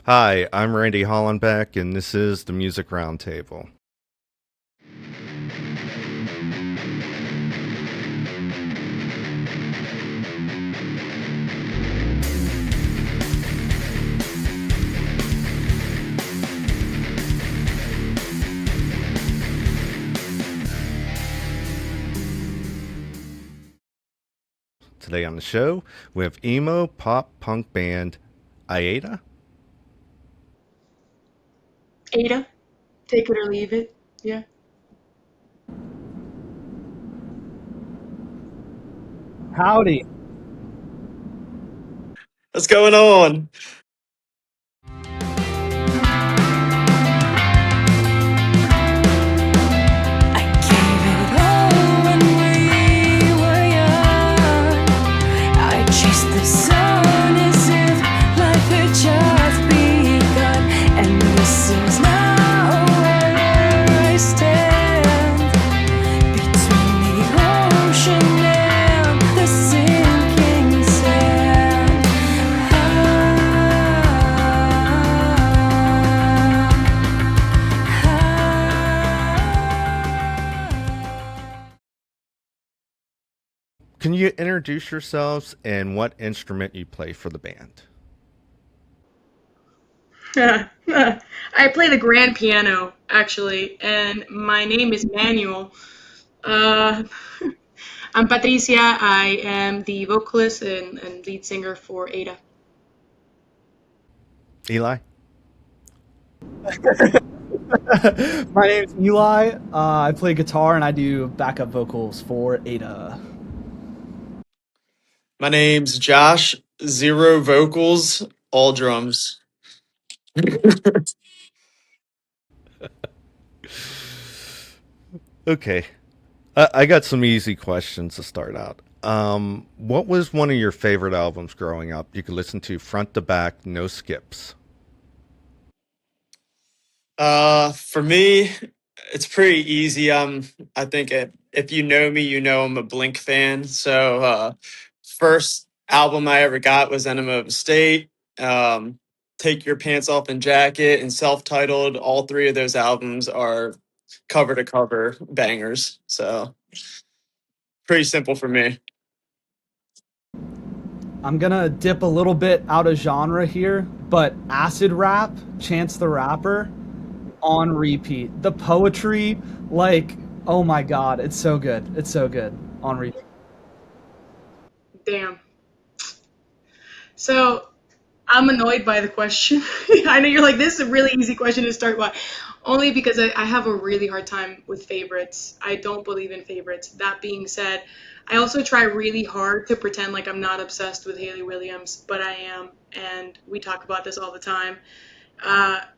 Hi, I'm Randy Hollenbeck, and this is the Music Roundtable. Today on the show, we have emo pop punk band AITA. AITA, take it or leave it. Yeah. Howdy. What's going on? I gave it all when we were young. I chased the sun as if life had just begun. And this is now where I stand, between the ocean and the sinking sand. Can you introduce yourselves and what instrument you play for the band? I play the grand piano, actually, and my name is Manuel. Uh, I'm Patricia. I am the vocalist and lead singer for AITA. Eli? My name's Eli. I play guitar and I do backup vocals for AITA. My name's Josh. Zero vocals, all drums. Okay, I got some easy questions to start out. What was one of your favorite albums growing up? You could listen to front to back, no skips. For me, it's pretty easy. I think if you know me, you know I'm a Blink fan. So, first album I ever got was Enema of the State. Um, Take Your Pants Off and Jacket and self-titled. All three of those albums are cover to cover bangers. So, pretty simple for me. I'm gonna dip a little bit out of genre here, but acid rap, Chance the Rapper, on repeat. The poetry, like, oh my god, it's so good. It's so good. On repeat. Damn. So I'm annoyed by the question. I know you're like, this is a really easy question to start by. Only because I have a really hard time with favorites. I don't believe in favorites. That being said, I also try really hard to pretend like I'm not obsessed with Hayley Williams, but I am, and we talk about this all the time.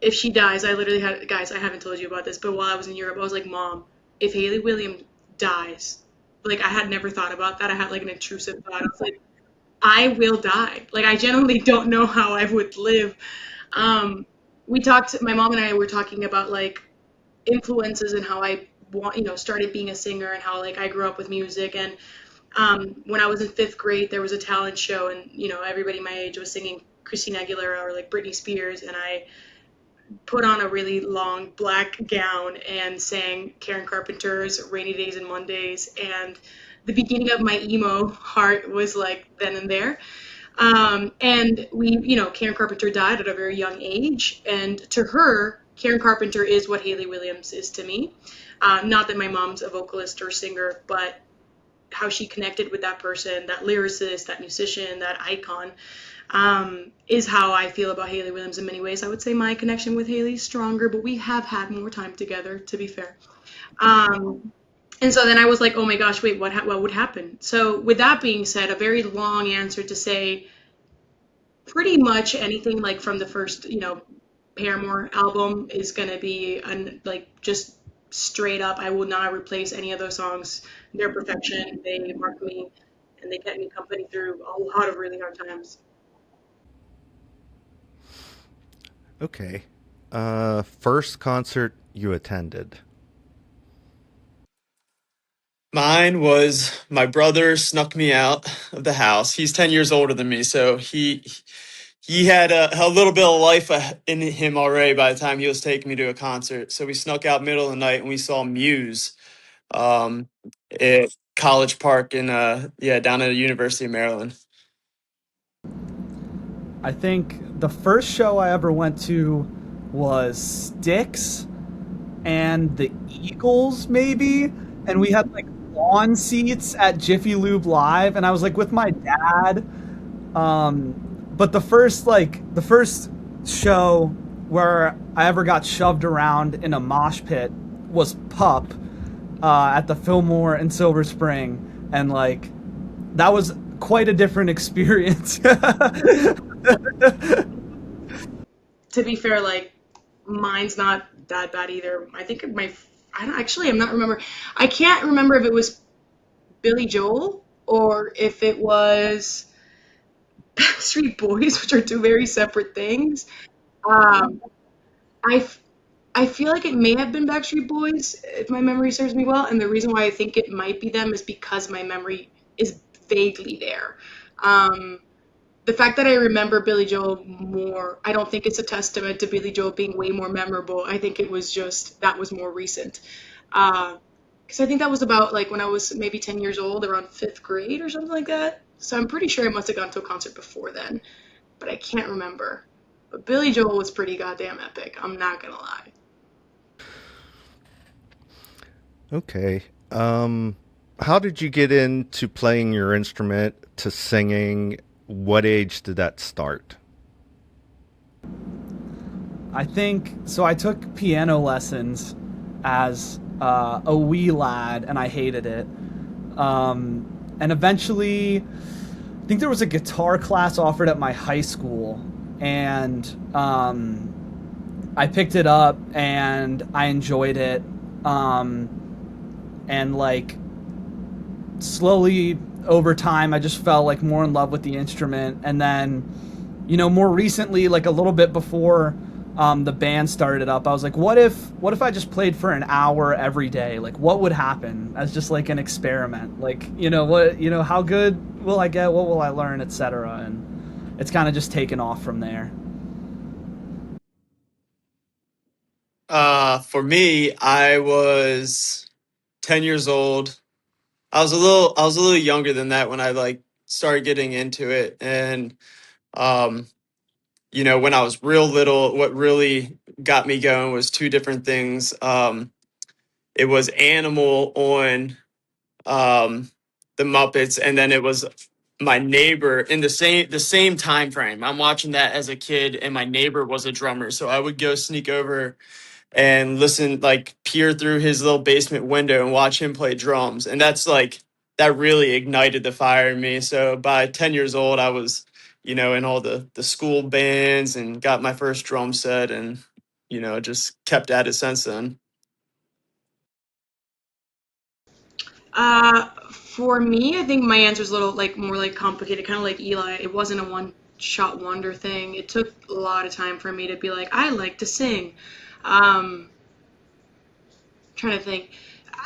If she dies, I literally had, guys, I haven't told you about this, but while I was in Europe, I was like, Mom, if Hayley Williams dies, like I had never thought about that. I had like an intrusive thought. I was like, I will die. Like I genuinely don't know how I would live. Um, we talked. My mom and I were talking about like influences and how I started being a singer and how like I grew up with music. And when I was in fifth grade, there was a talent show, and everybody my age was singing Christina Aguilera or like Britney Spears, and I put on a really long black gown and sang Karen Carpenter's Rainy Days and Mondays. And the beginning of my emo heart was like then and there. And Karen Carpenter died at a very young age. And to her, Karen Carpenter is what Hayley Williams is to me. Not that my mom's a vocalist or singer, but how she connected with that person, that lyricist, that musician, that icon, is how I feel about Hayley Williams in many ways. I would say my connection with Hayley is stronger, but we have had more time together, to be fair. Um, and so then I was like, oh my gosh, wait, what would happen? So with that being said, a very long answer to say pretty much anything like from the first, Paramore album is gonna be like just straight up. I will not replace any of those songs. They're perfection. They mark me, and they kept me company through a lot of really hard times. Okay. First concert you attended. Mine was my brother snuck me out of the house. He's 10 years older than me, so he had a little bit of life in him already by the time he was taking me to a concert. So we snuck out middle of the night and we saw Muse um, at College Park in down at the University of Maryland. I think the first show I ever went to was Styx and the Eagles, maybe. And we had like lawn seats at Jiffy Lube Live, and I was like with my dad. But the first show where I ever got shoved around in a mosh pit was Pup at the Fillmore in Silver Spring, and like that was quite a different experience. To be fair, like mine's not that bad either. I think I don't actually. I'm not remember. I can't remember if it was Billy Joel or if it was Backstreet Boys, which are two very separate things. Um, I, f- I feel like it may have been Backstreet Boys, if my memory serves me well, and the reason why I think it might be them is because my memory is vaguely there. Um, the fact that I remember Billy Joel more, I don't think it's a testament to Billy Joel being way more memorable. I think it was just that was more recent. Because I think that was about like when I was maybe 10 years old, around fifth grade or something like that. So I'm pretty sure I must have gone to a concert before then, but I can't remember. But Billy Joel was pretty goddamn epic. I'm not gonna lie. Okay. How did you get into playing your instrument to singing? What age did that start? I think so. I took piano lessons as a wee lad, and I hated it. And eventually, I think there was a guitar class offered at my high school, and I picked it up and I enjoyed it. And like slowly over time, I just fell like more in love with the instrument. And then, more recently, like a little bit before the band started up, I was like, what if I just played for an hour every day? Like, what would happen as just like an experiment? Like, how good will I get? What will I learn, etc. And it's kind of just taken off from there. For me, I was 10 years old. I was a little younger than that when I like started getting into it. And um, when I was real little, what really got me going was two different things. It was Animal on um, the Muppets, and then it was my neighbor in the same time frame. I'm watching that as a kid, and my neighbor was a drummer, so I would go sneak over and listen, like peer through his little basement window and watch him play drums. And that really ignited the fire in me. So by 10 years old, I was, in all the school bands and got my first drum set and, just kept at it since then. For me, I think my answer is a little like more like complicated, kind of like Eli. It wasn't a one shot wonder thing. It took a lot of time for me to be like, I like to sing. Um, Trying to think.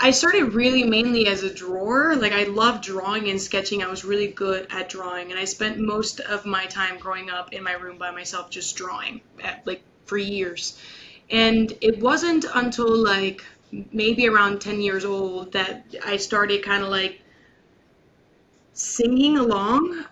I started really mainly as a drawer. Like I loved drawing and sketching. I was really good at drawing, and I spent most of my time growing up in my room by myself just drawing, like for years. And it wasn't until like maybe around 10 years old that I started kind of like singing along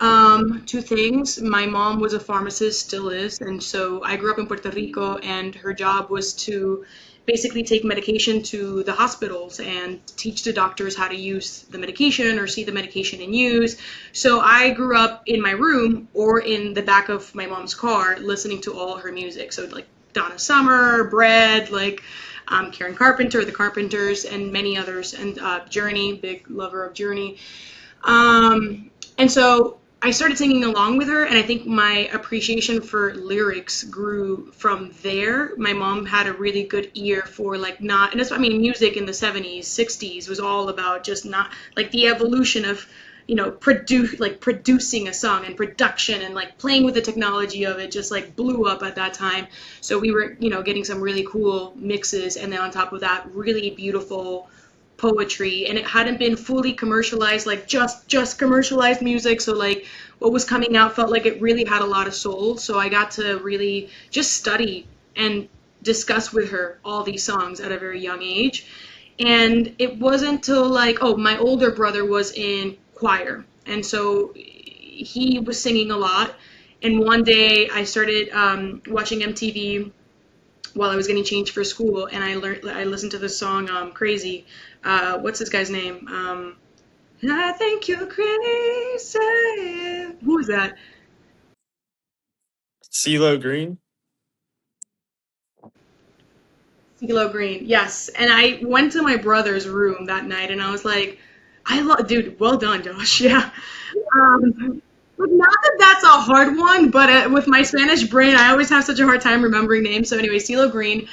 to things. My mom was a pharmacist, still is, and so I grew up in Puerto Rico, and her job was to basically take medication to the hospitals and teach the doctors how to use the medication or see the medication in use. So I grew up in my room or in the back of my mom's car listening to all her music. So like Donna Summer, Bread, like Karen Carpenter, The Carpenters, and many others, and Journey, big lover of Journey. And so I started singing along with her, and I think my appreciation for lyrics grew from there. My mom had a really good ear for like not, and that's, I mean, music in the 70s, 60s was all about just not like the evolution of, producing a song and production and like playing with the technology of it just like blew up at that time. So we were, getting some really cool mixes, and then on top of that, really beautiful poetry, and it hadn't been fully commercialized, like just commercialized music. So like what was coming out felt like it really had a lot of soul. So I got to really just study and discuss with her all these songs at a very young age. And it wasn't till like, oh, my older brother was in choir, and so he was singing a lot. And one day I started watching MTV while I was getting changed for school, and I listened to the song "Crazy." What's this guy's name? I think you're crazy. Who is that? CeeLo Green. CeeLo Green. Yes. And I went to my brother's room that night, and I was like, dude, well done, Josh. Yeah. But not that that's a hard one, but with my Spanish brain, I always have such a hard time remembering names. So anyway, CeeLo Green.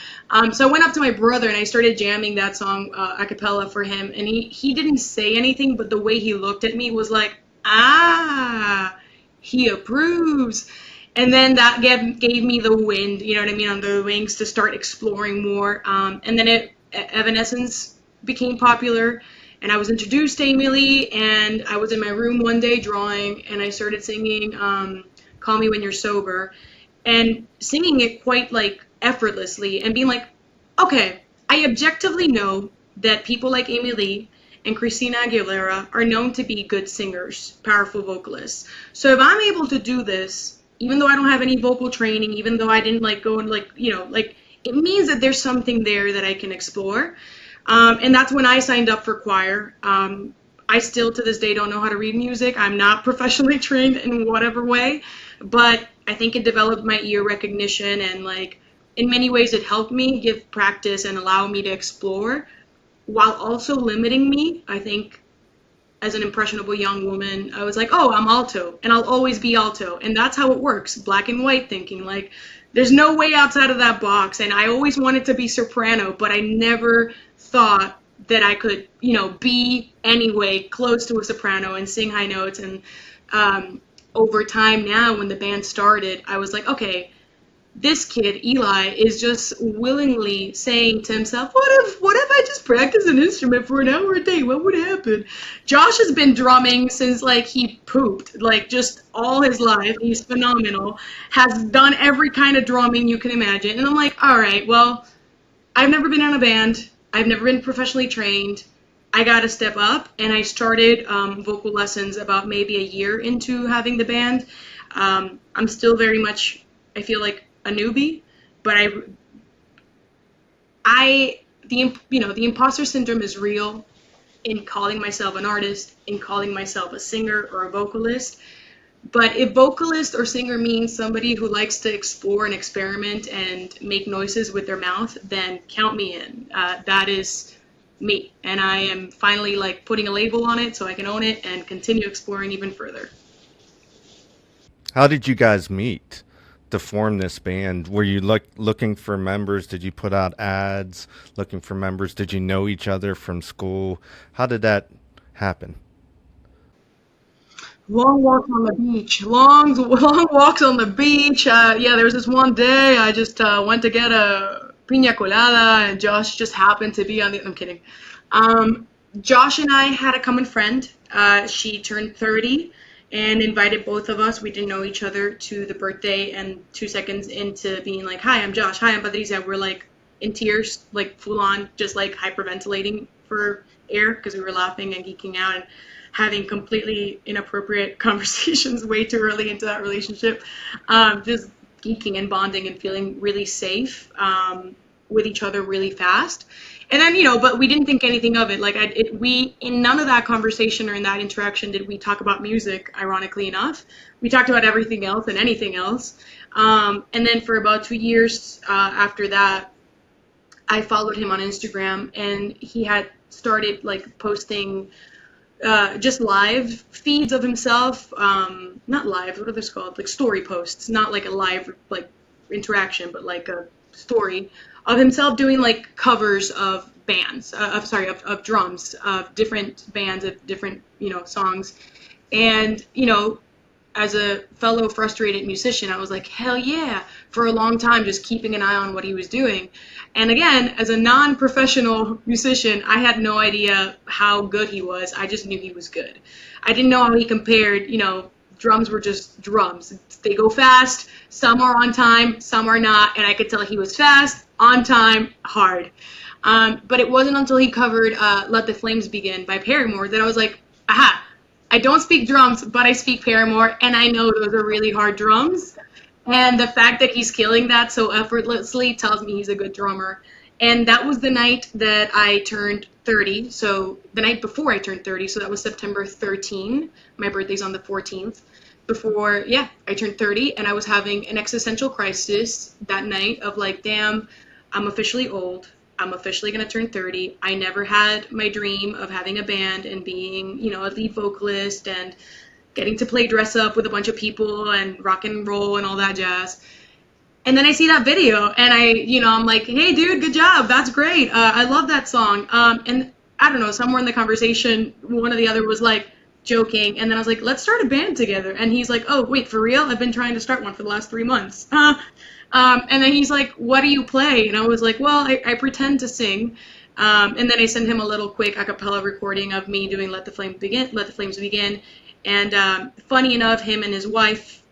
So I went up to my brother and I started jamming that song a cappella for him, and he didn't say anything, but the way he looked at me was like, ah, he approves. And then that gave me the wind, you know what I mean, on the wings to start exploring more. And then Evanescence became popular, and I was introduced to Emily, and I was in my room one day drawing, and I started singing Call Me When You're Sober, and singing it quite like effortlessly, and being like, okay, I objectively know that people like Emily and Christina Aguilera are known to be good singers, powerful vocalists. So if I'm able to do this, even though I don't have any vocal training, even though I didn't like go and like, you know, like it means that there's something there that I can explore. And that's when I signed up for choir. I still to this day don't know how to read music. I'm not professionally trained in whatever way, but I think it developed my ear recognition, and like in many ways it helped me give practice and allow me to explore while also limiting me. I think as an impressionable young woman, I was like, oh, I'm alto, and I'll always be alto. And that's how it works, black and white thinking. Like, there's no way outside of that box. And I always wanted to be soprano, but I never thought that I could, you know, be anyway close to a soprano and sing high notes. And over time now, when the band started, I was like, okay, this kid, Eli, is just willingly saying to himself, what if I just practice an instrument for an hour a day? What would happen? Josh has been drumming since, like, he pooped, like, just all his life. He's phenomenal. Has done every kind of drumming you can imagine. And I'm like, all right, well, I've never been in a band. I've never been professionally trained. I got to step up. And I started vocal lessons about maybe a year into having the band. I'm still very much, I feel like, a newbie, but the imposter syndrome is real in calling myself an artist, in calling myself a singer or a vocalist. But if vocalist or singer means somebody who likes to explore and experiment and make noises with their mouth, then count me in. That is me, and I am finally like putting a label on it so I can own it and continue exploring even further. How did you guys meet to form this band? Were you looking for members? Did you put out ads looking for members? Did you know each other from school? How did that happen? Long walks on the beach. Long walks on the beach. Yeah, there was this one day I just went to get a pina colada, and Josh just happened to be on the. I'm kidding. Josh and I had a common friend. She turned 30 and invited both of us. We didn't know each other to the birthday, and 2 seconds into being like, hi, I'm Josh. Hi, I'm Patricia. We're like in tears, like full on, just like hyperventilating for air because we were laughing and geeking out and having completely inappropriate conversations way too early into that relationship. Just geeking and bonding and feeling really safe with each other really fast. And then, you know, but we didn't think anything of it. Like, in none of that conversation or in that interaction did we talk about music, ironically enough. We talked about everything else and anything else. And then for about 2 years after that, I followed him on Instagram, and he had started, like, posting just live feeds of himself. Not live, what are those called? Like, story posts. Not like a live, like, interaction, but like a story of himself doing like covers of bands, of drums, of different bands, of different, you know, songs. And, you know, as a fellow frustrated musician, I was like, hell yeah, for a long time, just keeping an eye on what he was doing. And again, as a non-professional musician, I had no idea how good he was. I just knew he was good. I didn't know how he compared, drums were just drums. They go fast, some are on time, some are not, and I could tell he was fast, on time, hard. But it wasn't until he covered Let the Flames Begin by Paramore that I was like, aha, I don't speak drums, but I speak Paramore, and I know those are really hard drums. And the fact that he's killing that so effortlessly tells me he's a good drummer. And that was the night that I turned 30. So the night before I turned 30. So that was September 13. My birthday's on the 14th. Before, yeah, I turned 30, and I was having an existential crisis that night of like, damn, I'm officially old. I'm officially going to turn 30. I never had my dream of having a band and being, a lead vocalist and getting to play dress up with a bunch of people and rock and roll and all that jazz. And then I see that video and I'm like, hey, dude, good job. That's great. I love that song. And I don't know, somewhere in the conversation, one or the other was like joking. And then I was like, let's start a band together. And he's like, oh, wait, for real? I've been trying to start one for the last 3 months. And then he's like, what do you play? And I was like, well, I pretend to sing. And then I sent him a little quick a cappella recording of me doing Let the Flames Begin. And funny enough, him and his wife,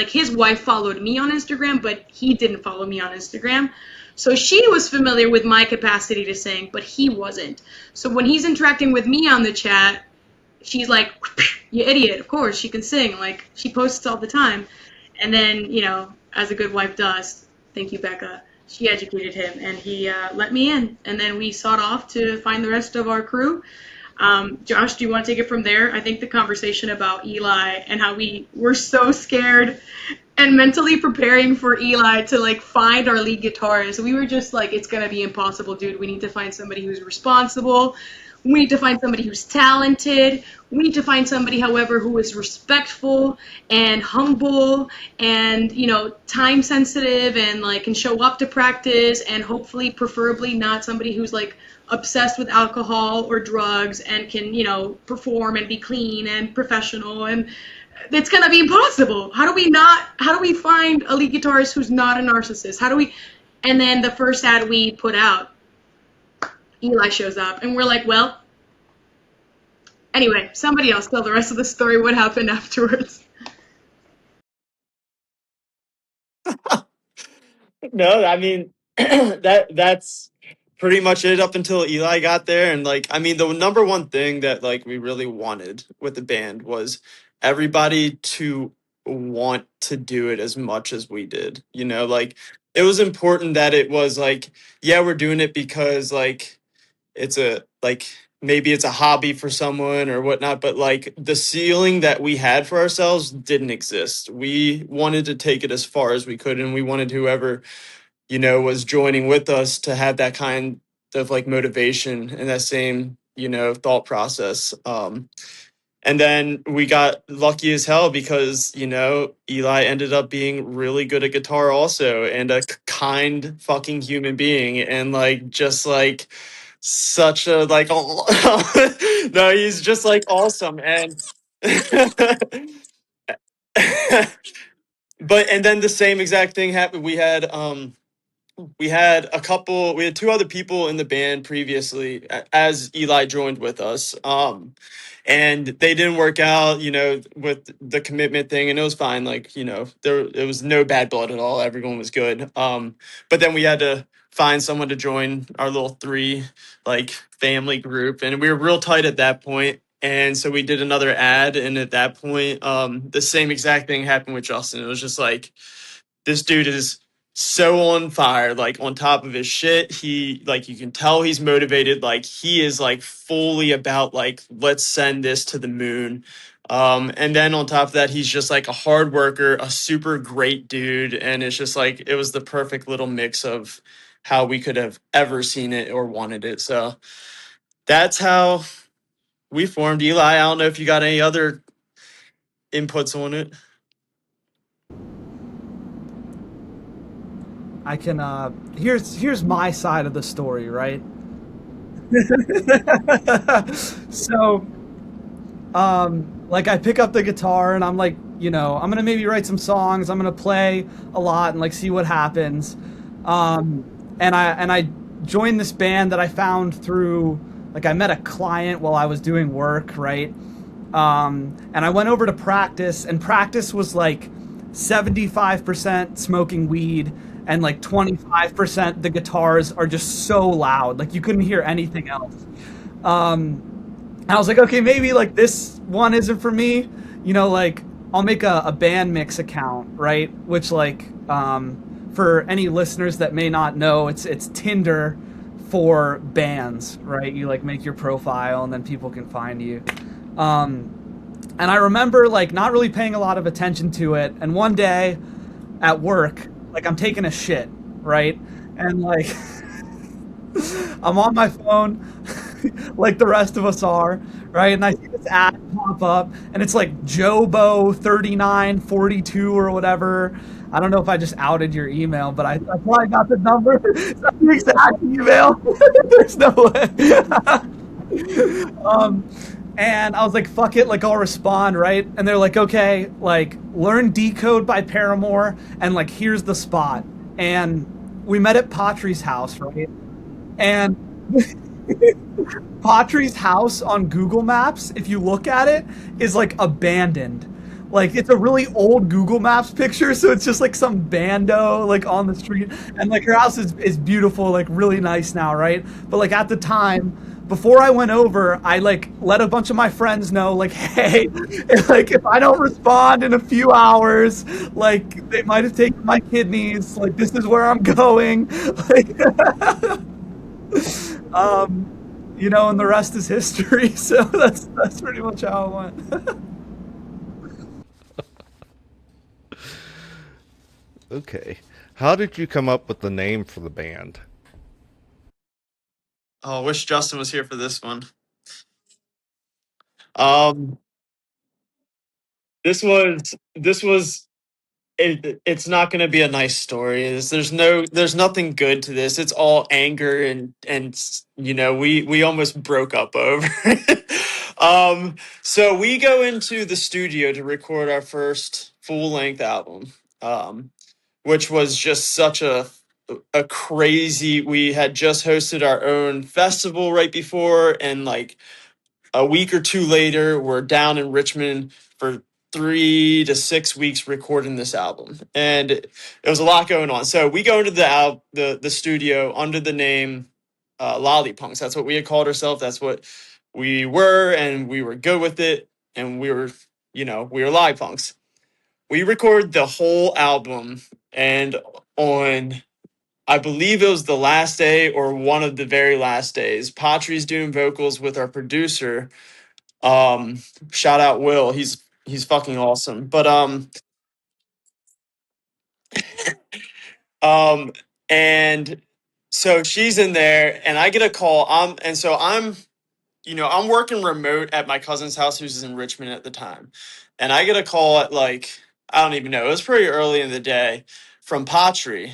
his wife followed me on Instagram, but he didn't follow me on Instagram. So she was familiar with my capacity to sing, but he wasn't. So when he's interacting with me on the chat, she's like, you idiot, of course, she can sing. Like, she posts all the time. And then, as a good wife does, thank you, Becca, she educated him, and he let me in. And then we sought off to find the rest of our crew. Josh, do you want to take it from there? I think the conversation about Eli and how we were so scared and mentally preparing for Eli to find our lead guitarist. We were just like, it's going to be impossible, dude. We need to find somebody who's responsible. We need to find somebody who's talented. We need to find somebody, however, who is respectful and humble and, time sensitive and can show up to practice, and hopefully, preferably not somebody who's obsessed with alcohol or drugs and can, perform and be clean and professional. And it's going to be impossible. How do we find a lead guitarist who's not a narcissist? And then the first ad we put out, Eli shows up, and we're like, well, anyway, somebody else tell the rest of the story, what happened afterwards. No, I mean that's pretty much it up until Eli got there. And the number one thing that we really wanted with the band was everybody to want to do it as much as we did. It was important that it was yeah, we're doing it because it's a maybe it's a hobby for someone or whatnot, but the ceiling that we had for ourselves didn't exist. We wanted to take it as far as we could, and we wanted whoever was joining with us to have that kind of motivation and that same thought process. And then we got lucky as hell because Eli ended up being really good at guitar also, and a kind fucking human being, and such a no, he's just awesome. And and then the same exact thing happened. We had two other people in the band previously as Eli joined with us. And they didn't work out, with the commitment thing, and it was fine. It was no bad blood at all. Everyone was good. But then we had to find someone to join our little three family group, and we were real tight at that point. And so we did another ad, and at that point, the same exact thing happened with Justin. It was just this dude is so on fire, on top of his shit. He you can tell he's motivated. He is fully about let's send this to the moon. And then on top of that, he's just a hard worker, a super great dude. And it's just it was the perfect little mix of how we could have ever seen it or wanted it. So that's how we formed. Eli, I don't know if you got any other inputs on it. I can here's my side of the story, right? So like I pick up the guitar and I'm like, I'm gonna maybe write some songs. I'm gonna play a lot and like see what happens. And I joined this band that I found through, like, I met a client while I was doing work, right? And I went over to practice, and practice was like 75% smoking weed and like 25% the guitars are just so loud, like you couldn't hear anything else. And I was like, okay, maybe like this one isn't for me. Like I'll make a band mix account, right? Which like for any listeners that may not know, it's Tinder for bands, right? You like make your profile and then people can find you. And I remember like not really paying a lot of attention to it. And one day at work, like I'm taking a shit, right? And like I'm on my phone, like the rest of us are, right? And I see this ad pop up, and it's like Jobo3942 or whatever. I don't know if I just outed your email, but I probably got the number. It's not the exact email. There's no way. And I was like, fuck it, like I'll respond, right? And they're like, okay, like learn Decode by Paramore, and like here's the spot. And we met at Patri's house, right? And Patri's house on Google Maps, if you look at it, is like abandoned. Like it's a really old Google Maps picture, so it's just like some bando like on the street. And like her house is beautiful, like really nice now, right? But like at the time, before I went over, I like let a bunch of my friends know, like, hey, like if I don't respond in a few hours, like they might have taken my kidneys. Like this is where I'm going. Like, and the rest is history. So that's pretty much how it went. Okay. How did you come up with the name for the band? Oh, I wish Justin was here for this one. Um, this was it's not going to be a nice story. There's nothing good to this. It's all anger and we almost broke up over it. So we go into the studio to record our first full length album, which was just such a crazy. We had just hosted our own festival right before, and like a week or two later, we're down in Richmond for 3 to 6 weeks recording this album, and it was a lot going on. So we go into the studio under the name Lollypunks. That's what we had called ourselves. That's what we were, and we were good with it. And we were Lollypunks. We recorded the whole album, and on, I believe it was the last day or one of the very last days, Patri's doing vocals with our producer. Um, Shout out Will. He's fucking awesome. But um and so she's in there and I get a call. I'm working remote at my cousin's house who's in Richmond at the time. And I get a call at like, I don't even know, it was pretty early in the day from Patri.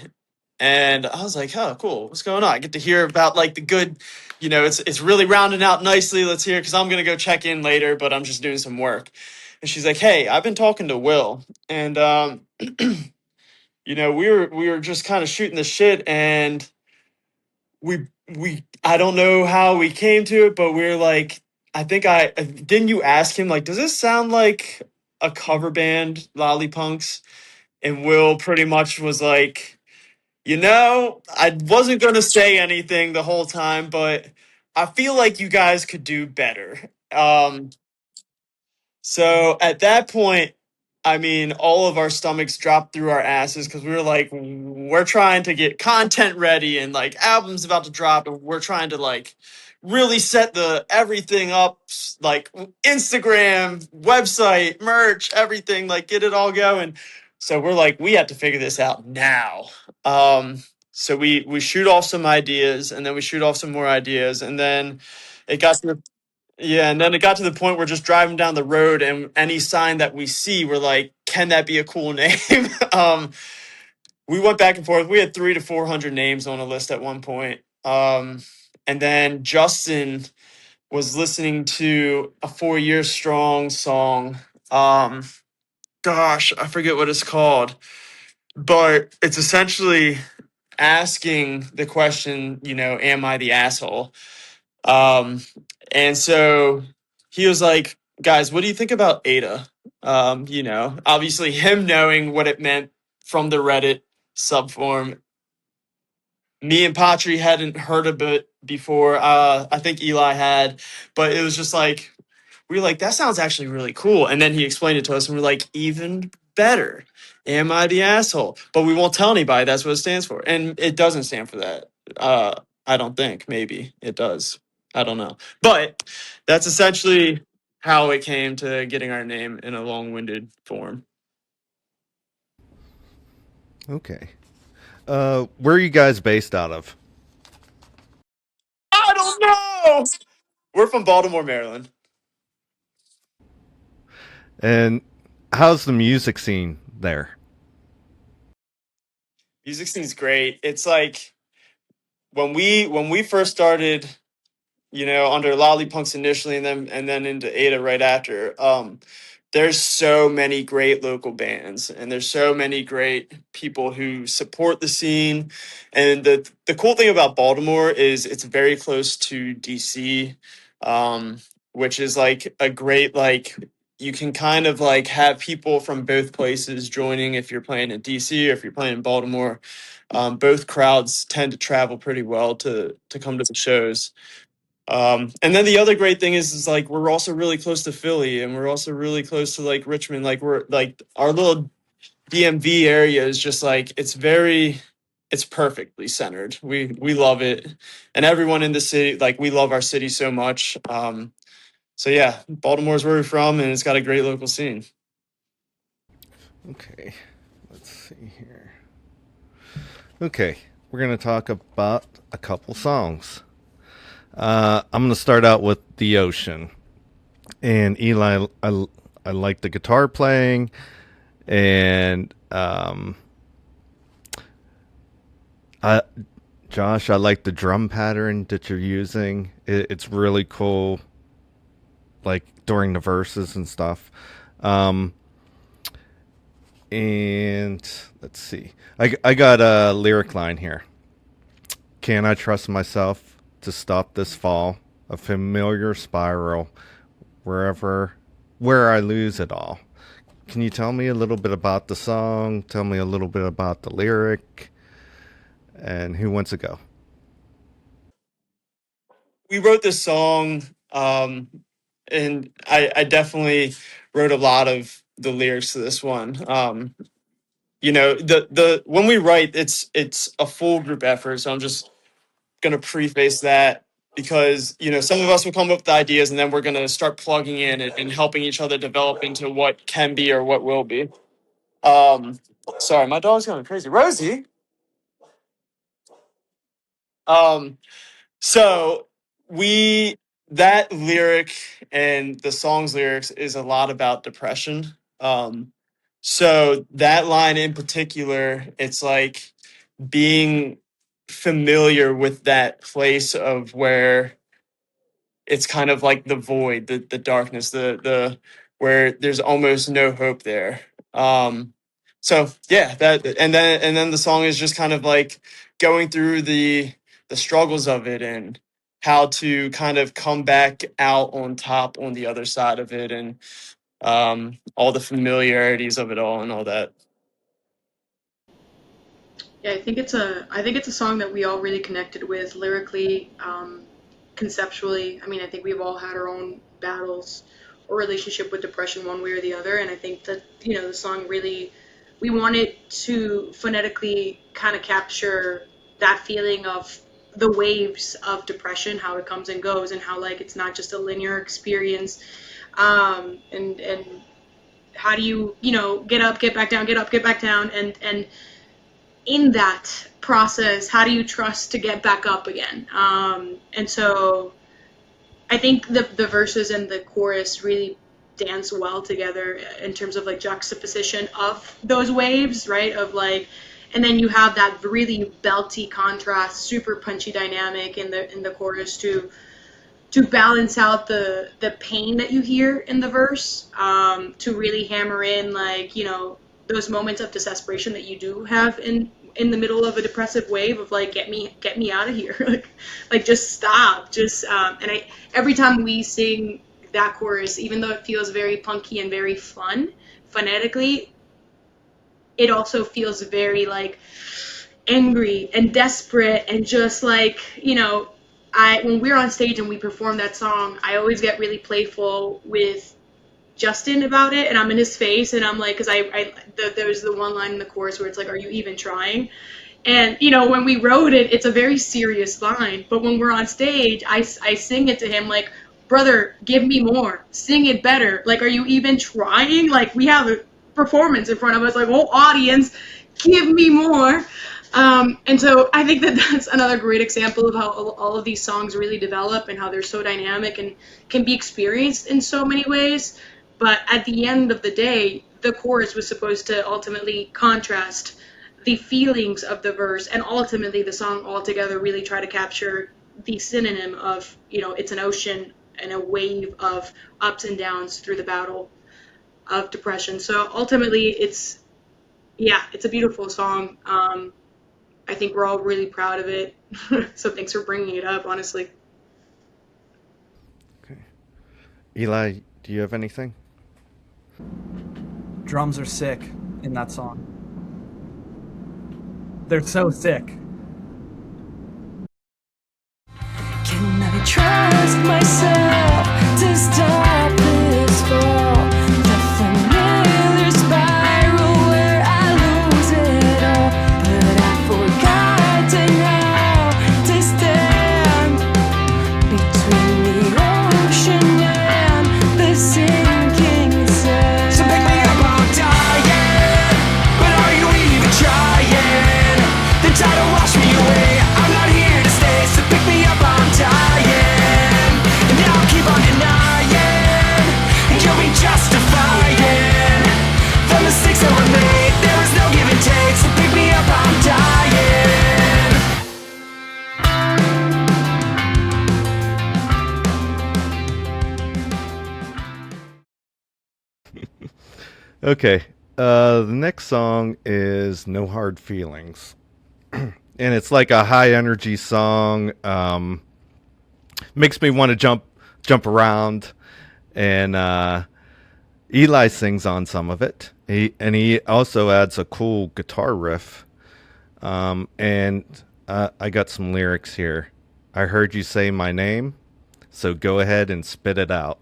And I was like, oh, cool. What's going on? I get to hear about like the good, it's really rounding out nicely. Let's hear, because I'm gonna go check in later, but I'm just doing some work. And she's like, hey, I've been talking to Will. And we were just kind of shooting the shit, and we I don't know how we came to it, but we are like, I think I didn't you ask him like, does this sound like a cover band, Lollypunks? And Will pretty much was like, I wasn't going to say anything the whole time, but I feel like you guys could do better. So at that point, I mean, all of our stomachs dropped through our asses because we were like, we're trying to get content ready and like albums about to drop, and we're trying to like really set the everything up, like Instagram, website, merch, everything, like get it all going. So we're like, we have to figure this out now. So we shoot off some ideas, and then we shoot off some more ideas, and then it got to yeah, and then it got to the point where just driving down the road and any sign that we see, we're like, can that be a cool name? We went back and forth. We had 300 to 400 names on a list at one point. And then Justin was listening to a 4 Year Strong song. Gosh, I forget what it's called, but it's essentially asking the question, am I the asshole? Um, and so he was like, guys, what do you think about AITA? Obviously him knowing what it meant from the Reddit subform. Me and Patri hadn't heard of it before. I think Eli had, but it was just like, we were like, that sounds actually really cool. And then he explained it to us and we're like, even better. Am I the asshole? But we won't tell anybody that's what it stands for. And it doesn't stand for that. I don't think. Maybe it does. I don't know. But that's essentially how it came to getting our name in a long-winded form. Okay. Where are you guys based out of? I don't know. We're from Baltimore, Maryland. And how's the music scene there? Music scene's great. It's like when we first started, under Lollypunks initially, and then into AITA right after. There's so many great local bands, and there's so many great people who support the scene. And the cool thing about Baltimore is it's very close to DC, um, which is like a great you can kind of like have people from both places joining if you're playing in DC or if you're playing in Baltimore. Both crowds tend to travel pretty well to come to the shows. And then the other great thing is like we're also really close to Philly, and we're also really close to like Richmond. Like we're like our little DMV area is just like it's perfectly centered. We love it, and everyone in the city, like we love our city so much. So yeah, Baltimore's where we're from, and it's got a great local scene. Okay. Let's see here. Okay. We're going to talk about a couple songs. I'm going to start out with The Ocean. And Eli, I like the guitar playing. And Josh, I like the drum pattern that you're using. It's really cool, like during the verses and stuff. And let's see. I got a lyric line here. Can I trust myself to stop this fall? A familiar spiral where I lose it all. Can you tell me a little bit about the song? Tell me a little bit about the lyric? And who wants to go? We wrote this song, and I definitely wrote a lot of the lyrics to this one. The when we write, it's a full group effort. So I'm just gonna preface that because some of us will come up with ideas, and then we're gonna start plugging in and helping each other develop into what can be or what will be. Um, Sorry, my dog's going crazy. Rosie. Um, So we that lyric and the song's lyrics is a lot about depression. So that line in particular, it's like being familiar with that place of where it's kind of like the void, the darkness, the where there's almost no hope there. Um, so yeah, and then the song is just kind of like going through the struggles of it and how to kind of come back out on top on the other side of it, and all the familiarities of it all and all that. Yeah, I think it's a song that we all really connected with lyrically, conceptually. I mean, I think we've all had our own battles or relationship with depression one way or the other, and I think that the song really we wanted to phonetically kind of capture that feeling of the waves of depression, how it comes and goes, and how like it's not just a linear experience, and how do you get up, get back down, get up, get back down, and in that process, how do you trust to get back up again? And so I think the verses and the chorus really dance well together in terms of like juxtaposition of those waves, right? Of like, and then you have that really belty contrast, super punchy dynamic in the chorus too. to balance out the pain that you hear in the verse, to really hammer in, like, you know, those moments of desperation that you do have in the middle of a depressive wave of, like, get me out of here. Like just stop, just and I every time we sing that chorus, even though it feels very punky and very fun phonetically, it also feels very, like, angry and desperate, and just, like, you know, when we're on stage and we perform that song, I always get really playful with Justin about it, and I'm in his face, and I'm like, because there's the one line in the chorus where it's like, "Are you even trying?" And, you know, when we wrote it, it's a very serious line, but when we're on stage, I sing it to him like, "Brother, give me more, sing it better. Like, are you even trying? Like, we have a performance in front of us, like, whole audience, give me more." And so I think that that's another great example of how all of these songs really develop and how they're so dynamic and can be experienced in so many ways. But at the end of the day, the chorus was supposed to ultimately contrast the feelings of the verse, and ultimately the song altogether really try to capture the synonym of, you know, it's an ocean and a wave of ups and downs through the battle of depression. So ultimately it's a beautiful song. I think we're all really proud of it. So thanks for bringing it up, honestly. Okay. Eli, do you have anything? Drums are sick in that song. They're so sick. Can I trust myself to stop this fall? The familiar spiral where I lose it all. But I've forgotten how to stand between the ocean and the sinking sand. So pick me up, I'm dying, but are you even trying? The tide will wash me away, I'm not here to stay. So pick me up, I'm dying, and I'll keep on denying, and you'll be justifying the mistakes that were made. There was no give and take, so pick me up, I'm dying. Okay. The next song is No Hard Feelings. And it's like a high energy song. Makes me want to jump around. And Eli sings on some of it. He also adds a cool guitar riff. And I got some lyrics here. I heard you say my name, so go ahead and spit it out.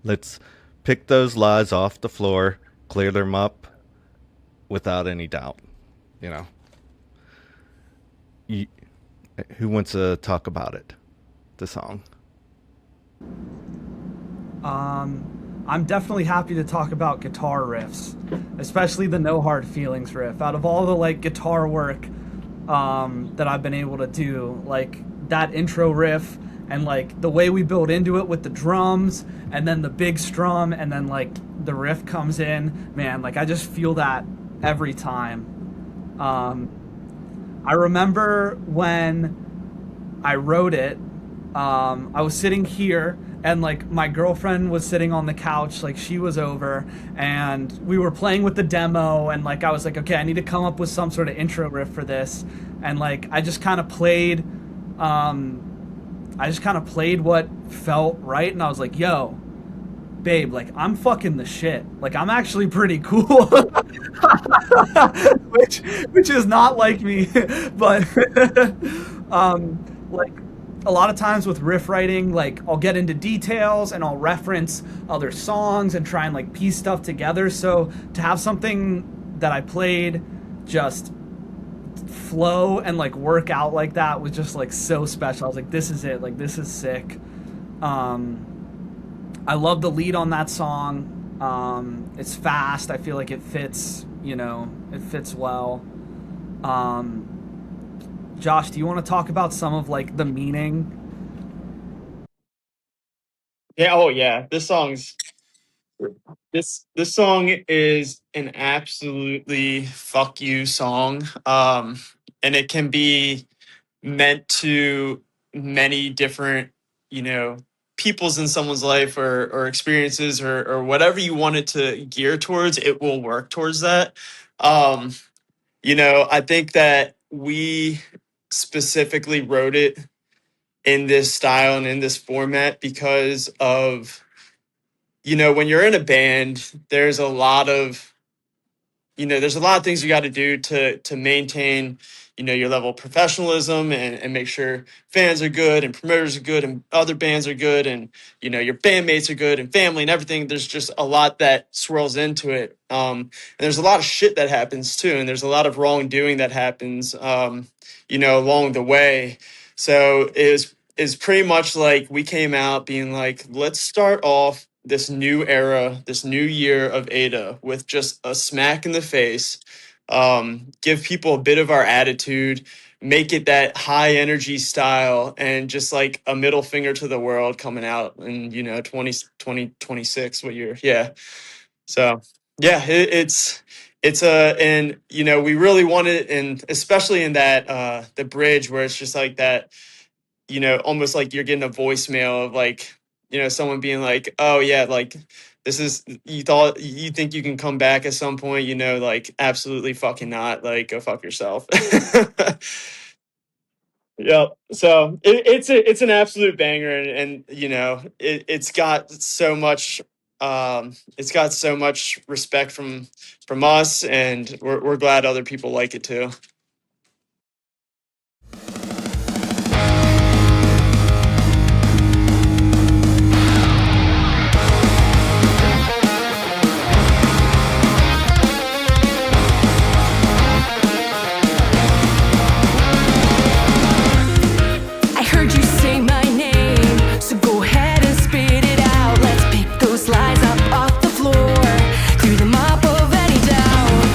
Let's pick those lies off the floor, clear them up without any doubt. You know, you, who wants to talk about it? The song. I'm definitely happy to talk about guitar riffs, especially the No Hard Feelings riff. Out of all the like guitar work that I've been able to do, like that intro riff and like the way we build into it with the drums and then the big strum and then like the riff comes in, man, like I just feel that every time. I remember when I wrote it, I was sitting here and like my girlfriend was sitting on the couch, like she was over and we were playing with the demo and like I was like, okay, I need to come up with some sort of intro riff for this. And like I just kind of played what felt right, and I was like, yo, babe, like I'm fucking the shit. Like I'm actually pretty cool. which is not like me, but like a lot of times with riff writing, like I'll get into details and I'll reference other songs and try and like piece stuff together. So to have something that I played just flow and like work out like that was just like so special. I was like, this is it. Like this is sick. I love the lead on that song. It's fast. I feel like it fits, you know, it fits well. Josh, do you want to talk about some of like the meaning? Yeah, oh yeah. This song is an absolutely fuck you song. And it can be meant to many different peoples in someone's life or experiences or whatever you want it to gear towards, it will work towards that. Um, I think that we specifically wrote it in this style and in this format because of, when you're in a band, there's a lot of things you got to do to maintain, your level of professionalism and make sure fans are good and promoters are good and other bands are good and, your bandmates are good and family and everything. There's just a lot that swirls into it. And there's a lot of shit that happens too. And there's a lot of wrongdoing that happens, along the way. So is pretty much like we came out being like, let's start off this new era, this new year of AITA with just a smack in the face, give people a bit of our attitude, make it that high energy style, and just like a middle finger to the world coming out in, 2026, what year? Yeah. So yeah, and we really wanted, and especially in that, the bridge where it's just like that, almost like you're getting a voicemail of like, someone being like, oh yeah, like this is, you think you can come back at some point, like absolutely fucking not, like go fuck yourself. Yep. So it's an absolute banger, and it's got so much, respect from us, and we're glad other people like it too. I heard you say my name, so go ahead and spit it out. Let's pick those lies up off the floor, clear them up of any doubt.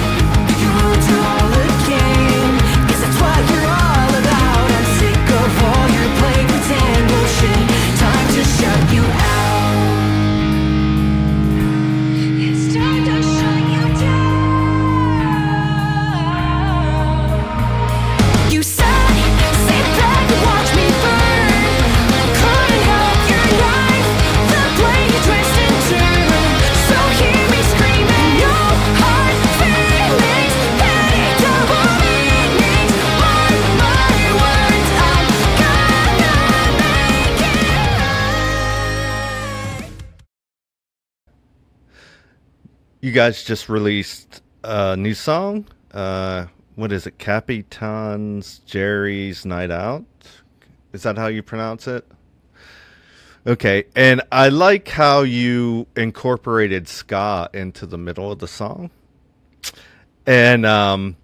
Your words are all a game, 'cause that's what you're all about. I'm sick of all your play pretend bullshit. Time to shut you out. It's time to shut you down. You said, sit back and watch me burn. Couldn't help your life, the blade you twist and turn. So hear me screaming, no hard feelings, petty double meanings. Mark my words, I'm gonna make it right. You guys just released a new song. What is it? Capitan's Jerry's Night Out? Is that how you pronounce it? Okay. And I like how you incorporated ska into the middle of the song. And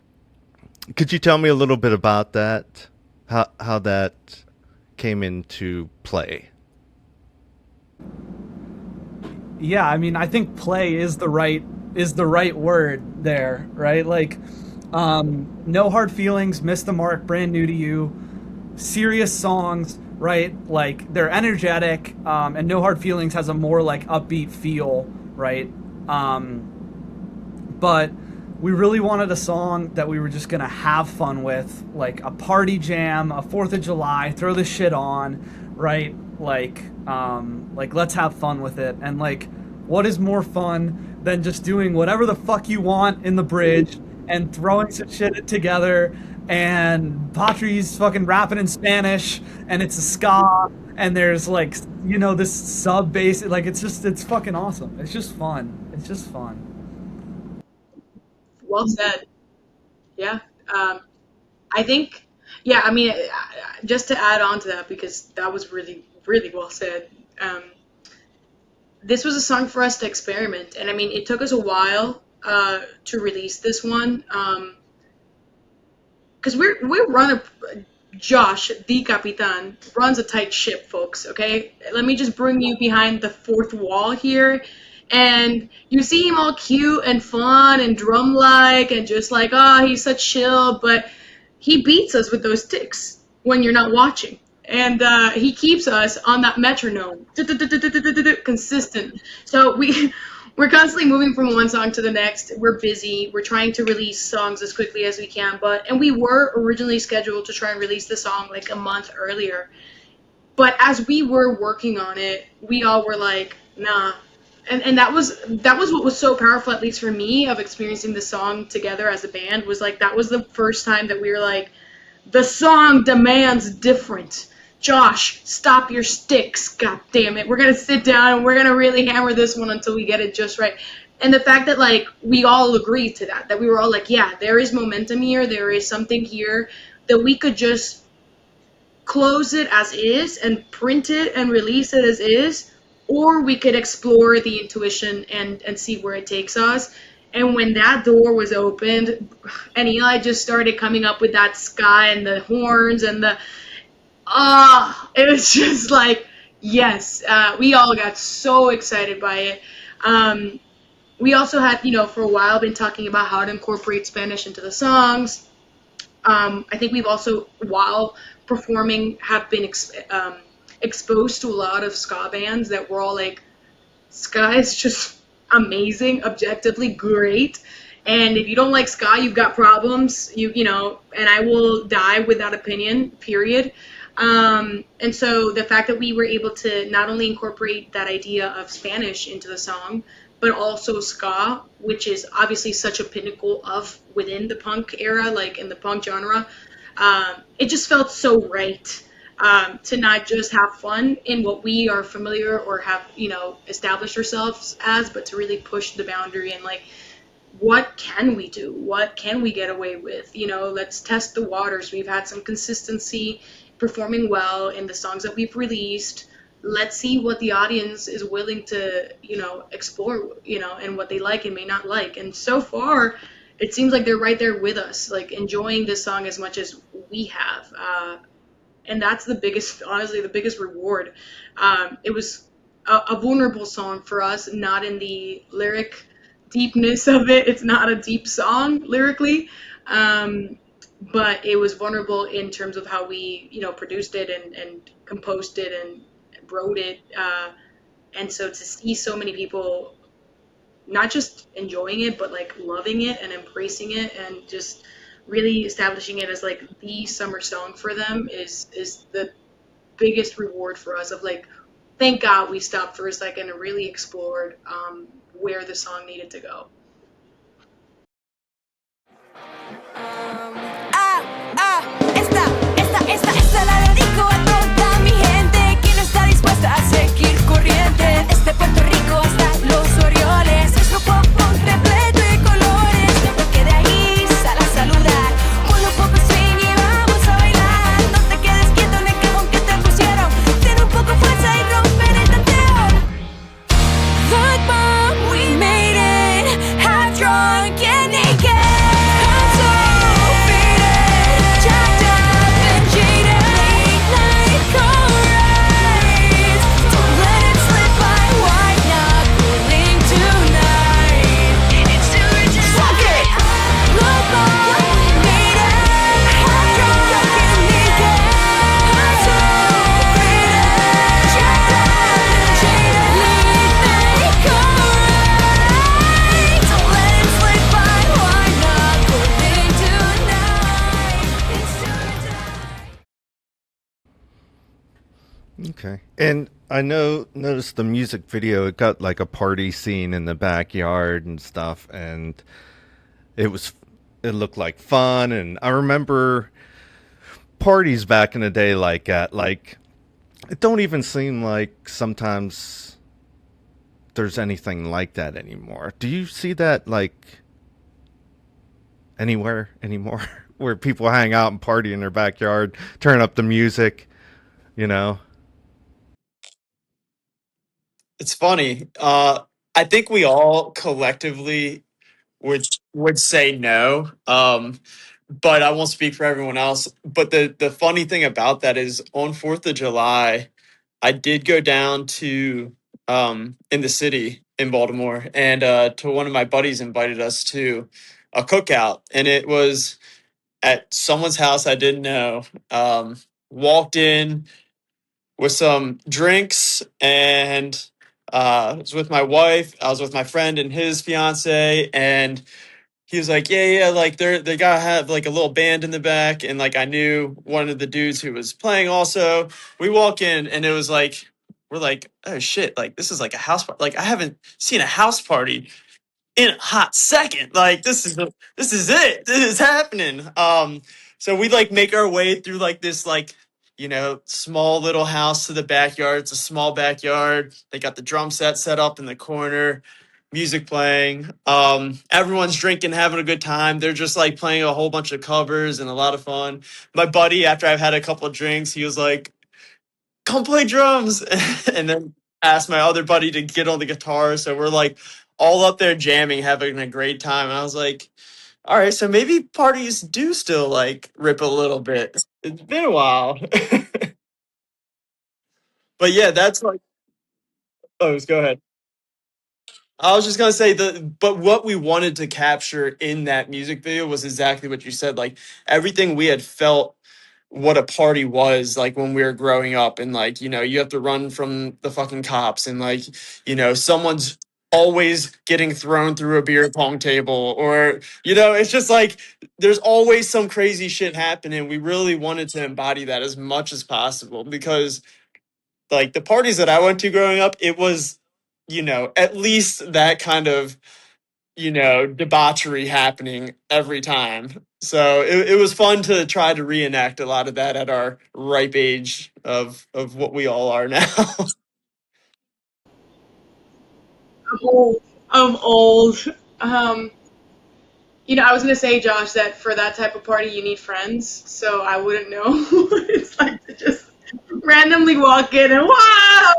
could you tell me a little bit about that? How that came into play? Yeah, I mean, I think play is the right word there, right? Like, no hard feelings, miss the mark, brand new to you, serious songs, right? Like they're energetic, and no hard feelings has a more like upbeat feel, right? But we really wanted a song that we were just gonna have fun with, like a party jam, a 4th of July, throw this shit on, right? Like let's have fun with it. And like, what is more fun than just doing whatever the fuck you want in the bridge and throwing some shit together, and Patri's fucking rapping in Spanish, and it's a ska, and there's like, this sub bass, like it's fucking awesome. It's just fun. Well said. Yeah. I think, yeah, I mean, just to add on to that, because that was really, really well said. This was a song for us to experiment. And I mean, it took us a while to release this one. Because Josh, the Capitan, runs a tight ship, folks, okay? Let me just bring you behind the fourth wall here. And you see him all cute and fun and drum-like and just like, oh, he's such chill, but he beats us with those ticks when you're not watching. And he keeps us on that metronome, consistent. So we're constantly moving from one song to the next. We're busy. We're trying to release songs as quickly as we can. And we were originally scheduled to try and release the song like a month earlier. But as we were working on it, we all were like, nah. And that was what was so powerful, at least for me, of experiencing the song together as a band, was like that was the first time that we were like, the song demands different. Josh, stop your sticks, god damn it. We're gonna sit down and we're gonna really hammer this one until we get it just right. And the fact that like we all agreed to that we were all like, yeah, there is momentum here, there is something here that we could just close it as is and print it and release it as is, or we could explore the intuition and see where it takes us. And when that door was opened and Eli just started coming up with that sky and the horns and the it was just like, yes, we all got so excited by it. We also had, for a while been talking about how to incorporate Spanish into the songs. I think we've also, while performing, have been exposed to a lot of ska bands that were all like, ska is just amazing, objectively great. And if you don't like ska, you've got problems. And I will die with that opinion, period. And so the fact that we were able to not only incorporate that idea of Spanish into the song, but also ska, which is obviously such a pinnacle of within the punk era, like in the punk genre, it just felt so right. To not just have fun in what we are familiar or have, established ourselves as, but to really push the boundary and like, what can we do? What can we get away with? Let's test the waters. We've had some consistency performing well in the songs that we've released. Let's see what the audience is willing to, explore, and what they like and may not like. And so far, it seems like they're right there with us, like enjoying this song as much as we have. And that's honestly, the biggest reward. It was a vulnerable song for us, not in the lyric deepness of it. It's not a deep song lyrically, but it was vulnerable in terms of how we, produced it and composed it and wrote it. And so to see so many people not just enjoying it, but like loving it and embracing it and just really establishing it as like the summer song for them is the biggest reward for us, of like, thank God we stopped for a second and really explored where the song needed to go. Esta la dedico a toda mi gente que no está dispuesta a seguir corriente. Desde Puerto Rico hasta los Orioles, nuestro pop repleto de colores, porque de ahí sale a saludar. Con un poco swing y vamos a bailar. No te quedes quieto en el cajón que te pusieron. Ten un poco fuerza y romper el tanteo. Look, Mom, we made it. Half drunk and naked. I'm so faded, jacked up and jaded. Late night chorus. Don't let it slip by. Why not cooling tonight? It's too suck it. Look, Mom, we made it. Half drunk and naked. I'm so faded, jacked up and jaded. Late night chorus. Don't let it slip by. Why not cooling tonight? It's too. Okay. And I noticed the music video, it got like a party scene in the backyard and stuff, and it looked like fun. And I remember parties back in the day like that. Like, it don't even seem like sometimes there's anything like that anymore. Do you see that like anywhere anymore? Where people hang out and party in their backyard, turn up the music, you know? It's funny. I think we all collectively would say no. But I won't speak for everyone else. But the funny thing about that is on 4th of July, I did go down to in the city in Baltimore, and to one of my buddies invited us to a cookout, and it was at someone's house I didn't know. Walked in with some drinks, and I was with my wife. I was with my friend and his fiance, and he was like, yeah, like they gotta have like a little band in the back, and like I knew one of the dudes who was playing also. We walk in, and it was like we're like, oh shit, like this is like a house party. Like I haven't seen a house party in a hot second. Like this is it. This is happening. So we like make our way through like this like small little house to the backyard. It's a small backyard. They got the drum set up in the corner, music playing. Everyone's drinking, having a good time. They're just like playing a whole bunch of covers and a lot of fun. My buddy, after I've had a couple of drinks, he was like, come play drums. And then asked my other buddy to get on the guitar. So we're like all up there jamming, having a great time. And I was like, all right, so maybe parties do still like rip a little bit. It's been a while. But yeah, that's like, oh, go ahead. I was just gonna say but what we wanted to capture in that music video was exactly what you said. Like everything we had felt what a party was like when we were growing up, and like you have to run from the fucking cops, and like someone's always getting thrown through a beer pong table, or it's just like there's always some crazy shit happening. We really wanted to embody that as much as possible, because like the parties that I went to growing up, it was at least that kind of debauchery happening every time. So it was fun to try to reenact a lot of that at our ripe age of what we all are now. I'm old. I'm old. Um, I was gonna say, Josh, that for that type of party you need friends, so I wouldn't know what it's like to just randomly walk in and wow.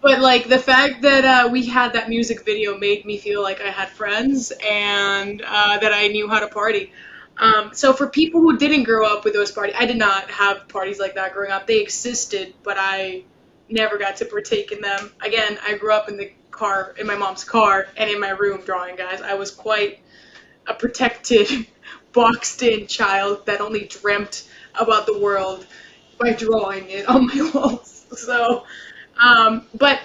But like the fact that we had that music video made me feel like I had friends and that I knew how to party. So for people who didn't grow up with those parties, I did not have parties like that growing up. They existed, but I never got to partake in them. Again, I grew up in my mom's car, and in my room drawing, guys. I was quite a protected, boxed in child that only dreamt about the world by drawing it on my walls. So, but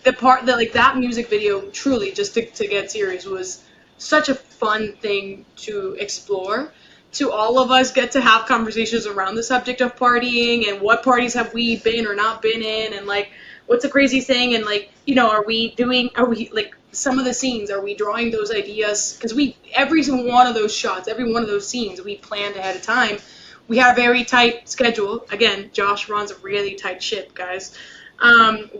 the part that like that music video truly, just to get serious, was such a fun thing to explore. To all of us get to have conversations around the subject of partying and what parties have we been or not been in, and like what's the crazy thing, and like are we like some of the scenes, are we drawing those ideas, because every one of those shots, every one of those scenes we planned ahead of time. We had a very tight schedule. Again, Josh runs a really tight ship, guys.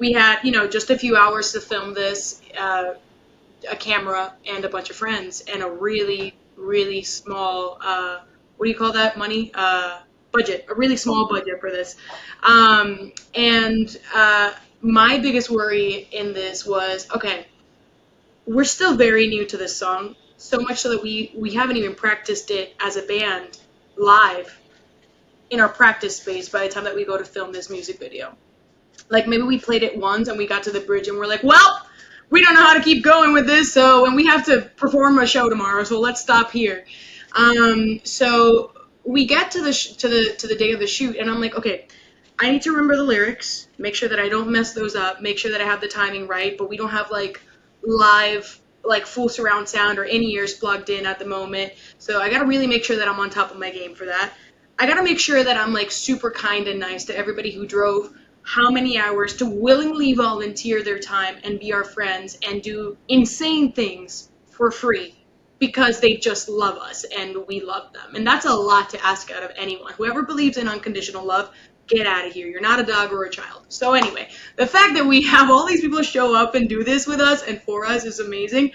We had just a few hours to film this, a camera and a bunch of friends, and a really, really small, what do you call that, money? Budget, a really small budget for this. And my biggest worry in this was, okay, we're still very new to this song, so much so that we haven't even practiced it as a band live in our practice space by the time that we go to film this music video. Like maybe we played it once and we got to the bridge and we're like, well, we don't know how to keep going with this, and we have to perform a show tomorrow, so let's stop here. So we get to the day of the shoot, and I'm like, okay, I need to remember the lyrics, make sure that I don't mess those up, make sure that I have the timing right, but we don't have like live, like full surround sound or in-ears plugged in at the moment. So I gotta really make sure that I'm on top of my game for that. I gotta make sure that I'm like super kind and nice to everybody who drove how many hours to willingly volunteer their time and be our friends and do insane things for free because they just love us and we love them. And that's a lot to ask out of anyone. Whoever believes in unconditional love, get out of here. You're not a dog or a child. So anyway, the fact that we have all these people show up and do this with us and for us is amazing.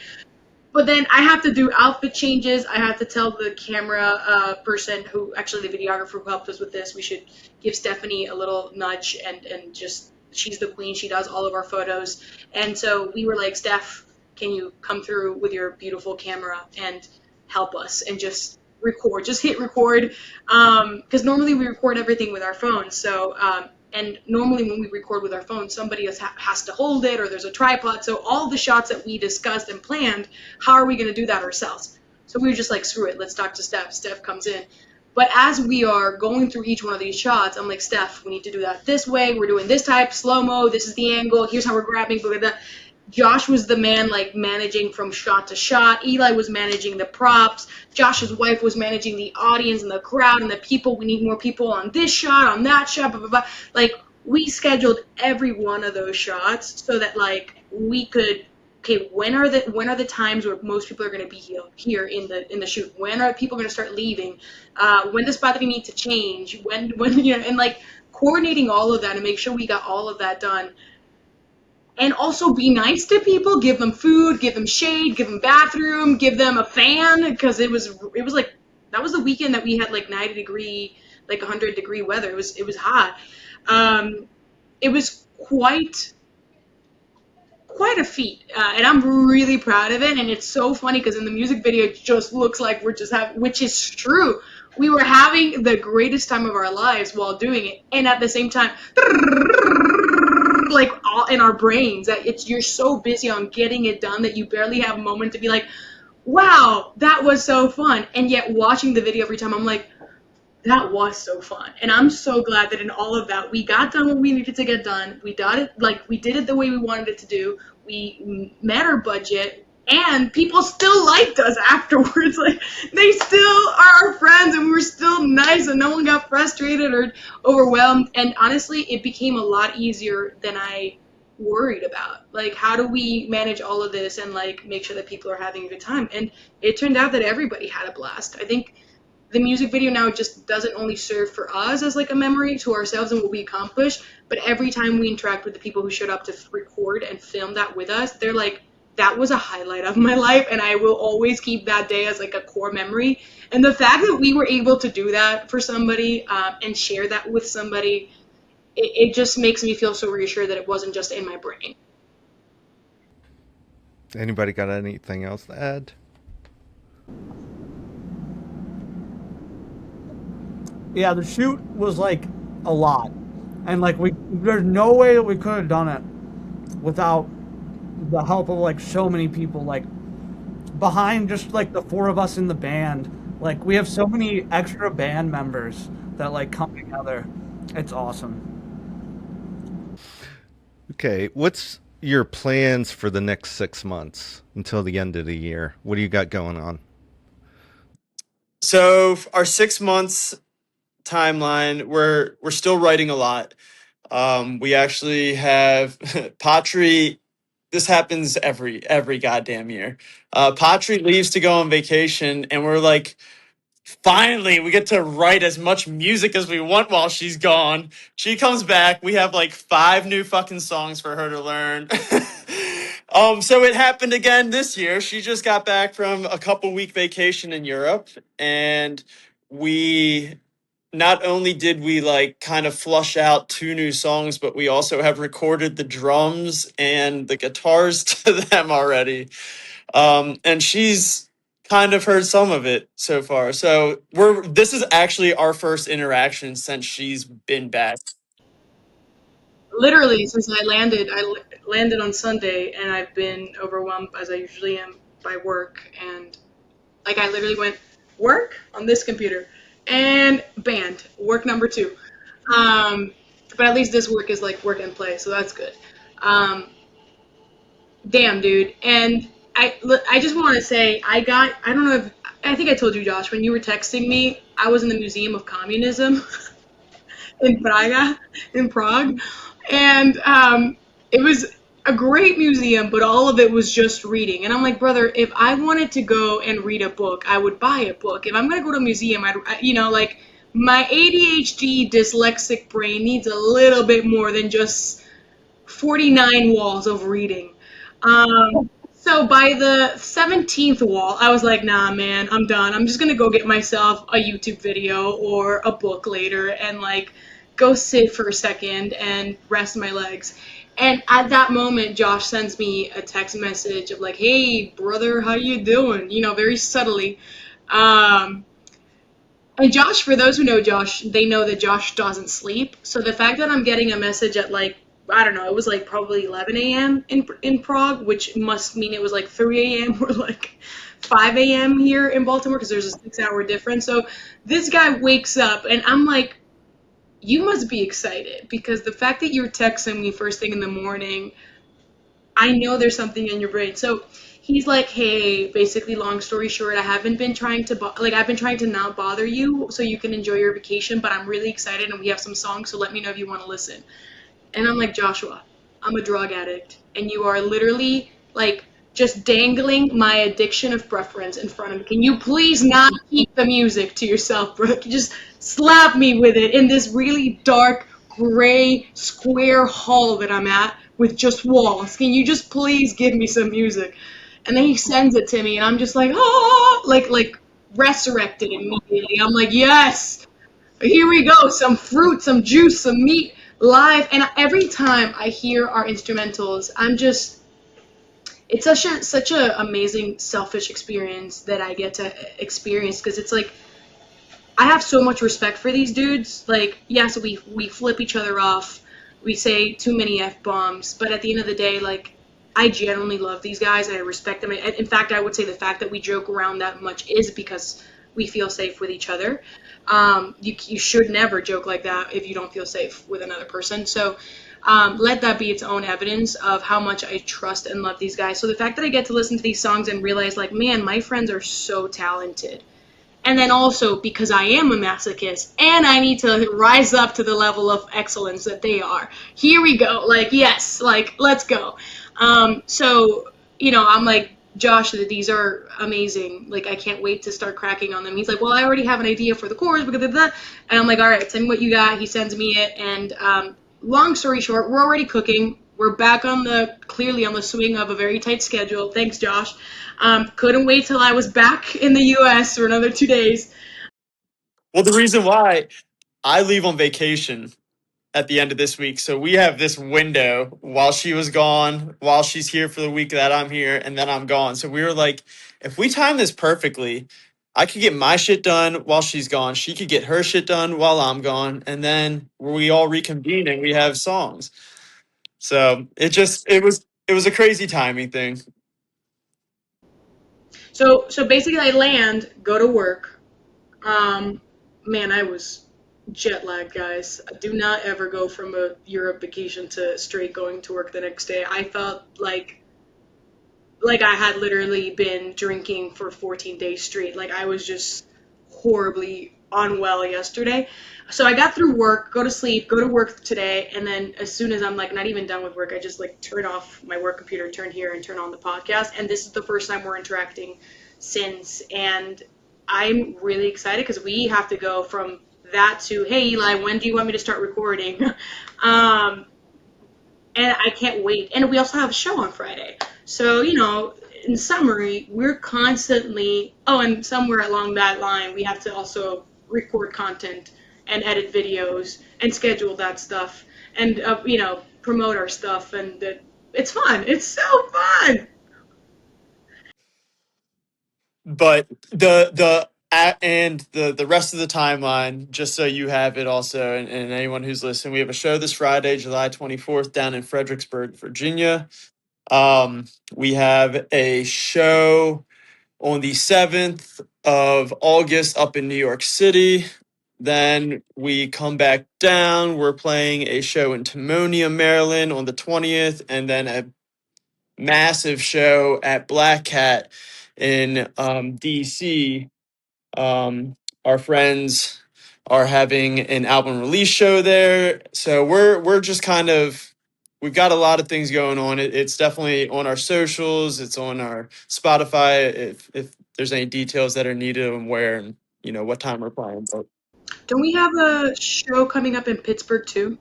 But then I have to do outfit changes. I have to tell the camera person who, actually the videographer who helped us with this, we should give Stephanie a little nudge and just, she's the queen. She does all of our photos. And so we were like, Steph, can you come through with your beautiful camera and help us and just record, just hit record. Because normally we record everything with our phones. So, and normally when we record with our phone, somebody else has to hold it or there's a tripod. So all the shots that we discussed and planned, how are we going to do that ourselves? So we were just like, screw it, let's talk to Steph. Steph comes in. But as we are going through each one of these shots, I'm like, Steph, we need to do that this way. We're doing this type, slow-mo. This is the angle. Here's how we're grabbing. Blah, blah, blah. Josh was the man like managing from shot to shot. Eli was managing the props. Josh's wife was managing the audience and the crowd and the people. We need more people on this shot, on that shot, blah blah blah. Like we scheduled every one of those shots so that like we could. Okay, when are the times where most people are going to be here in the shoot? When are people going to start leaving? When does spotting need to change? When and like coordinating all of that and make sure we got all of that done. And also be nice to people, give them food, give them shade, give them bathroom, give them a fan, because it was like that was the weekend that we had like 90-degree, like 100-degree weather. It was hot. It was quite a feat, and I'm really proud of it. And it's so funny because in the music video it just looks like we're just having, which is true. We were having the greatest time of our lives while doing it, and at the same time, like all in our brains, that you're so busy on getting it done that you barely have a moment to be like, wow, that was so fun. And yet watching the video every time, I'm like, that was so fun. And I'm so glad that in all of that, we got done what we needed to get done. We did it the way we wanted it to do. We met our budget, and people still liked us afterwards. Like, they still are our friends, and we're still nice, and no one got frustrated or overwhelmed. And honestly, it became a lot easier than I worried about. Like, how do we manage all of this and, like, make sure that people are having a good time? And it turned out that everybody had a blast. I think the music video now just doesn't only serve for us as like a memory to ourselves and what we accomplished, but every time we interact with the people who showed up to record and film that with us, they're like, that was a highlight of my life, and I will always keep that day as like a core memory. And the fact that we were able to do that for somebody and share that with somebody, it just makes me feel so reassured that it wasn't just in my brain. Anybody got anything else to add? Yeah, the shoot was like a lot, and like there's no way that we could have done it without the help of like so many people, like behind just like the four of us in the band. Like we have so many extra band members that like come together. It's awesome. Okay, what's your plans for the next 6 months until the end of the year? What do you got going on? So our 6 months timeline, we're still writing a lot. We actually have Patri. This happens every goddamn year. Patri leaves to go on vacation, and we're like, finally, we get to write as much music as we want while she's gone. She comes back. We have like 5 new fucking songs for her to learn. So it happened again this year. She just got back from a couple-week vacation in Europe, and we not only did we like kind of flush out 2 new songs, but we also have recorded the drums and the guitars to them already. And she's kind of heard some of it so far. So this is actually our first interaction since she's been back. Literally, since I landed on Sunday, and I've been overwhelmed as I usually am by work, and like I literally went work on this computer and band work number 2. But at least this work is like work and play, so that's good. Damn, dude. And I just want to say I don't know if I think I told you, Josh, when you were texting me, I was in the Museum of Communism in Prague, and it was a great museum, but all of it was just reading. And I'm like, brother, if I wanted to go and read a book, I would buy a book. If I'm gonna go to a museum, like my ADHD dyslexic brain needs a little bit more than just 49 walls of reading. So by the 17th wall, I was like, nah, man, I'm done. I'm just gonna go get myself a YouTube video or a book later and like go sit for a second and rest my legs. And at that moment, Josh sends me a text message of like, hey, brother, how you doing? Very subtly. And Josh, for those who know Josh, they know that Josh doesn't sleep. So the fact that I'm getting a message at like, I don't know, it was like probably 11 a.m. in Prague, which must mean it was like 3 a.m. or like 5 a.m. here in Baltimore because there's a 6-hour difference. So this guy wakes up and I'm like, you must be excited because the fact that you're texting me first thing in the morning, I know there's something in your brain. So he's like, hey, basically, long story short, I haven't been trying to, I've been trying to not bother you so you can enjoy your vacation, but I'm really excited and we have some songs, so let me know if you want to listen. And I'm like, Joshua, I'm a drug addict, and you are literally like just dangling my addiction of preference in front of me. Can you please not keep the music to yourself, bro? Can you just slap me with it in this really dark, gray, square hall that I'm at with just walls? Can you just please give me some music? And then he sends it to me, and I'm just like, oh, like resurrected immediately. I'm like, yes, here we go, some fruit, some juice, some meat live. And every time I hear our instrumentals, I'm just, it's such a amazing selfish experience that I get to experience, because it's like I have so much respect for these dudes. Like, yes, we flip each other off, we say too many f-bombs, but at the end of the day, like, I genuinely love these guys and I respect them. In fact, I would say the fact that we joke around that much is because we feel safe with each other. You should never joke like that if you don't feel safe with another person. So let that be its own evidence of how much I trust and love these guys. So the fact that I get to listen to these songs and realize, like, man, my friends are so talented. And then also because I am a masochist and I need to rise up to the level of excellence that they are. Here we go. Like, yes, like, let's go. So, I'm like, Josh, these are amazing. Like, I can't wait to start cracking on them. He's like, well, I already have an idea for the chorus, blah, blah, blah. And I'm like, all right, send me what you got. He sends me it. And long story short, we're already cooking. We're back clearly on the swing of a very tight schedule. Thanks, Josh. Couldn't wait till I was back in the U.S. for another 2 days. Well, the reason why I leave on vacation at the end of this week, so we have this window while she was gone, while she's here for the week that I'm here, and then I'm gone. So we were like, if we time this perfectly, I could get my shit done while she's gone. She could get her shit done while I'm gone, and then we all reconvene and we have songs. So it was a crazy timing thing. So basically, I land, go to work. Man, I was jet lagged, guys. Do not ever go from a Europe vacation to straight going to work the next day. I felt like I had literally been drinking for 14 days straight. Like, I was just horribly unwell yesterday. So I got through work, go to sleep, go to work today, and then as soon as I'm like not even done with work, I just like turn off my work computer, turn here, and turn on the podcast. And this is the first time we're interacting since, and I'm really excited because we have to go from that to, hey Eli, when do you want me to start recording? And I can't wait. And we also have a show on Friday. So, in summary, we're constantly, and somewhere along that line, we have to also record content and edit videos and schedule that stuff and, promote our stuff. And it's fun. It's so fun. But the rest of the timeline, just so you have it also, and anyone who's listening, we have a show this Friday, July 24th, down in Fredericksburg, Virginia. We have a show on the 7th of August up in New York City. Then we come back down. We're playing a show in Timonium, Maryland on the 20th, and then a massive show at Black Cat in DC. Our friends are having an album release show there, so we're just kind of, we've got a lot of things going on. It's definitely on our socials. It's on our Spotify. If there's any details that are needed and where and what time we're playing. But Don't we have a show coming up in Pittsburgh too?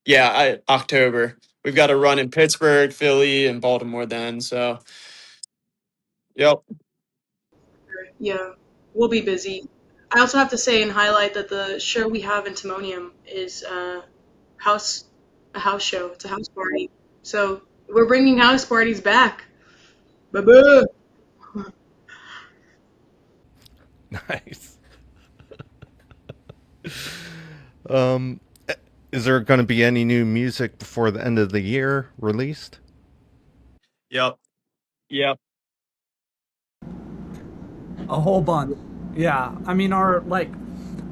yeah, October. We've got a run in Pittsburgh, Philly, and Baltimore then. So, yep. Yeah, we'll be busy. I also have to say and highlight that the show we have in Timonium is house a house show. It's a house party. So we're bringing house parties back. Bye-bye. Nice. Um, is there going to be any new music before the end of the year released? Yep. Yep. A whole bunch. Yeah. I mean, our like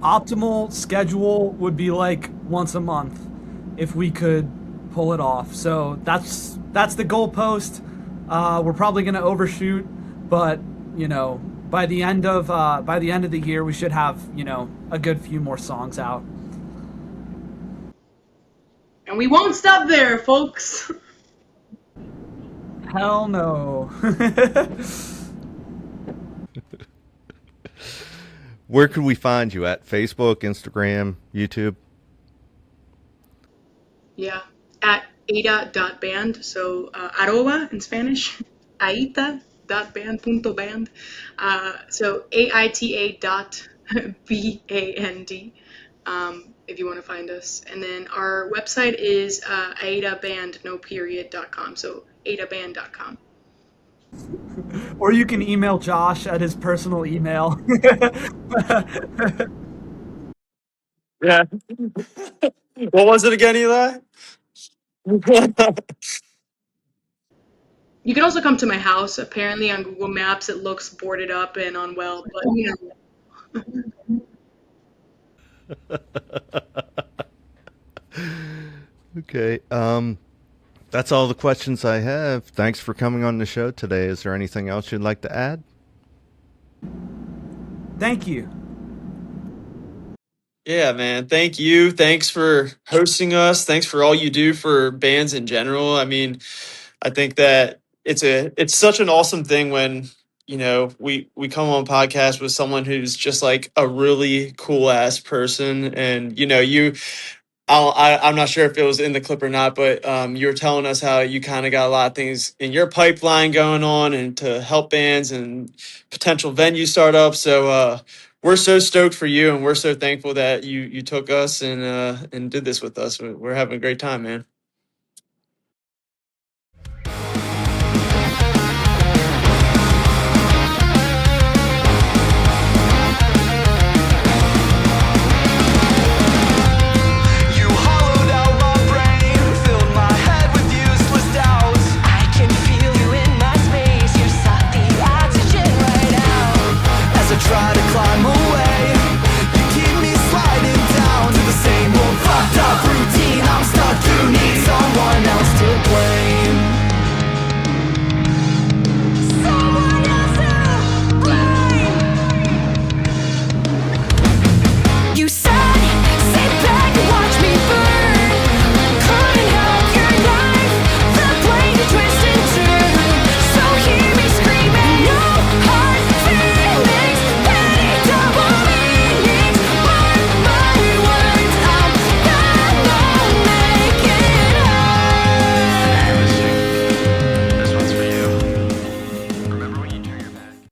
optimal schedule would be like once a month if we could pull it off. So that's the goalpost. We're probably going to overshoot, but by the end of the year, we should have a good few more songs out. And we won't stop there, folks. Hell no. Where could we find you at? Facebook, Instagram, YouTube? Yeah, at AITA.band, so arroba in Spanish, AITA.band.band, so AITA dot BAND, if you want to find us. And then our website is AITABand, no period.com, so AITABand.com. Or you can email Josh at his personal email. Yeah. What was it again, Eli? You can also come to my house. Apparently on Google Maps it looks boarded up and unwell, but Okay. That's all the questions I have. Thanks for coming on the show today. Is there anything else you'd like to add? Thank you. Yeah, man. Thank you. Thanks for hosting us. Thanks for all you do for bands in general. I mean, I think that it's such an awesome thing when, we come on podcast with someone who's just like a really cool ass person. And, I'm not sure if it was in the clip or not, but you were telling us how you kind of got a lot of things in your pipeline going on and to help bands and potential venue startups. So we're so stoked for you, and we're so thankful that you took us and did this with us. We're having a great time, man.